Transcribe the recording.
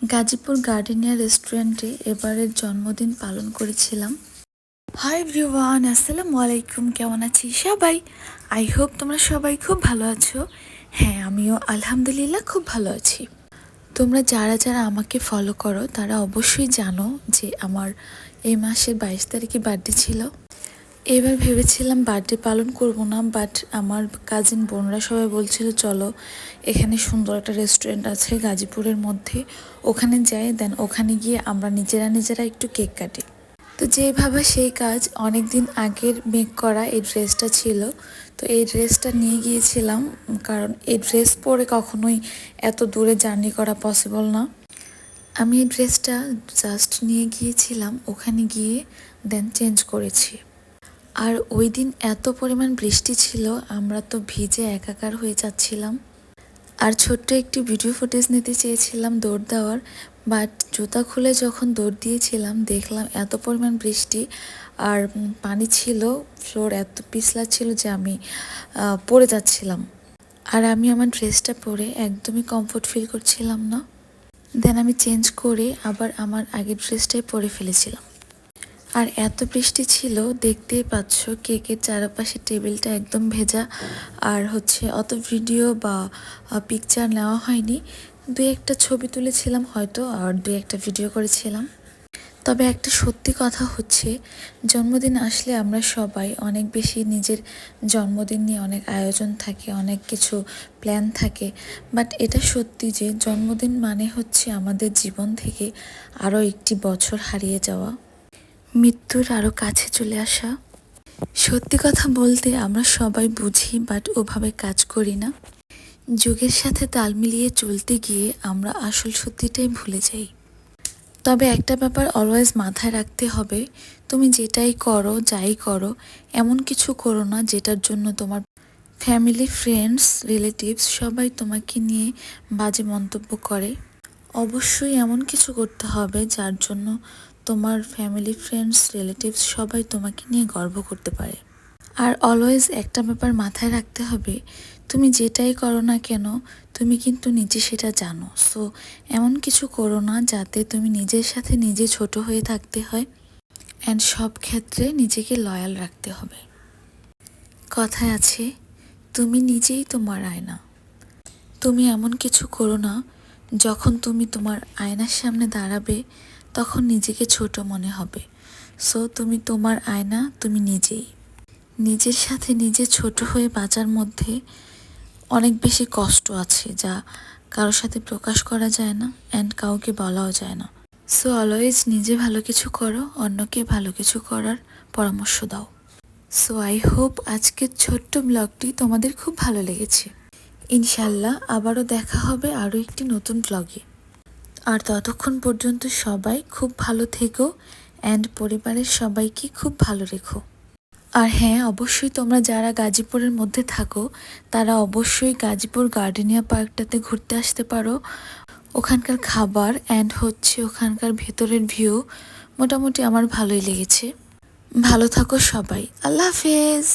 Gazipur gardenia রেস্টুরেন্টে এবারের জন্মদিন পালন করেছিলাম। হাই এভরিওয়ান, আসসালামু আলাইকুম। কেমন আছি সবাই? আই হোপ তোমরা সবাই খুব ভালো আছো। হ্যাঁ, আমিও আলহামদুলিল্লাহ খুব ভালো আছি। তোমরা যারা যারা আমাকে ফলো করো তারা অবশ্যই জানো যে আমার এই মাসের 22 তারিখে বার্থডে ছিল। এবার ভেবেছিলাম বার্থডে পালন করব না, বাট আমার কাজিন বোনরা সবাই বলছিল চলো এখানে সুন্দর একটা রেস্টুরেন্ট আছে গাজীপুরের মধ্যে, ওখানে যাই, দেন ওখানে গিয়ে আমরা নিজেরা একটু কেক কাটি। তো যেভাবে সেই কাজ, অনেক দিন আগের মেক করা এই ড্রেসটা ছিল, তো এই ড্রেসটা নিয়ে গিয়েছিলাম, কারণ এই ড্রেস পরে কখনোই এত দূরে জার্নি করা পসিবল না। আমি এই ড্রেসটা জাস্ট নিয়ে গিয়েছিলাম, ওখানে গিয়ে দেন চেঞ্জ করেছি। আর ওই দিন এত পরিমাণ বৃষ্টি ছিল, আমরা তো ভিজে একাকার হয়ে যাচ্ছিলাম। আর ছোট্ট একটি ভিডিও ফুটেজ নিতে চেয়েছিলাম দৌড় দেওয়ার, বাট জুতা খুলে যখন দৌড় দিয়েছিলাম দেখলাম এত পরিমাণ বৃষ্টি আর পানি ছিল, ফ্লোর এত পিছলা ছিল যে আমি পড়ে যাচ্ছিলাম। আর আমি আমার ড্রেসটা পরে একদমই কমফোর্ট ফিল করছিলাম না। দেন আমি চেঞ্জ করে আবার আমার আগের ড্রেসটাই পরে ফেলেছিলাম। আর এত বৃষ্টি ছিল, দেখতেই পাচ্ছ কেকের চারপাশে টেবিলটা একদম ভেজা। আর অত ভিডিও বা পিকচার নেওয়া হয়নি, দুই একটা ছবি তুলেছিলাম হয়তো, আর দুই একটা ভিডিও করেছিলাম। তবে একটা সত্যি কথা হচ্ছে, জন্মদিন আসলে আমরা সবাই অনেক বেশি নিজের জন্মদিন নিয়ে অনেক আয়োজন থাকে, অনেক কিছু প্ল্যান থাকে। বাট এটা সত্যি যে জন্মদিন মানে হচ্ছে আমাদের জীবন থেকে আরও একটি বছর হারিয়ে যাওয়া, মৃত্যুর আরও কাছে চলে আসা। সত্যি কথা বলতে আমরা সবাই বুঝি, বাট ওভাবে কাজ করি না। যুগের সাথে তাল মিলিয়ে চলতে গিয়ে আমরা আসল সত্যিটাই ভুলে যাই। তবে একটা ব্যাপার অলওয়েজ মাথায় রাখতে হবে, তুমি যেটাই করো যাই করো, এমন কিছু করো না যেটার জন্য তোমার ফ্যামিলি, ফ্রেন্ডস, রিলেটিভস সবাই তোমাকে নিয়ে বাজে মন্তব্য করে। অবশ্যই এমন কিছু করতে হবে যার জন্য তোমার ফ্যামিলি, ফ্রেন্ডস, রিলেটিভস সবাই তোমাকে নিয়ে গর্ব করতে পারে। আর অলওয়েজ একটা ব্যাপার মাথায় রাখতে হবে, তুমি যেটাই করো না কেন তুমি কিন্তু নিজে সেটা জানো। সো এমন কিছু করো না যাতে তুমি নিজের সাথে নিজে ছোট হয়ে থাকতে হয়, অ্যান্ড সব ক্ষেত্রে নিজেকে লয়াল রাখতে হবে। কথায় আছে, তুমি নিজেই তোমার আয়না। তুমি এমন কিছু করো না যখন তুমি তোমার আয়নার সামনে দাঁড়াবে তখন নিজেকে ছোট মনে হবে। সো তুমি তোমার আয়না, তুমি নিজেই। নিজের সাথে নিজে ছোট হয়ে বাঁচার মধ্যে অনেক বেশি কষ্ট আছে, যা কারোর সাথে প্রকাশ করা যায় না, অ্যান্ড কাউকে বলাও যায় না। সো অলওয়েজ নিজে ভালো কিছু করো, অন্যকে ভালো কিছু করার পরামর্শ দাও। সো আই হোপ আজকের ছোট্ট ব্লগটি তোমাদের খুব ভালো লেগেছে। ইনশাল্লাহ আবারও দেখা হবে আরও একটি নতুন ব্লগে। আর ততক্ষণ পর্যন্ত সবাই খুব ভালো থেকো, অ্যান্ড পরিবারের সবাইকে খুব ভালো রেখো। আর হ্যাঁ, অবশ্যই তোমরা যারা গাজীপুরের মধ্যে থাকো তারা অবশ্যই গাজীপুর গার্ডেনিয়া পার্কটাতে ঘুরতে আসতে পারো। ওখানকার খাবার অ্যান্ড ওখানকার ভেতরের ভিউ মোটামুটি আমার ভালোই লেগেছে। ভালো থাকো সবাই, আল্লাহ হাফেজ।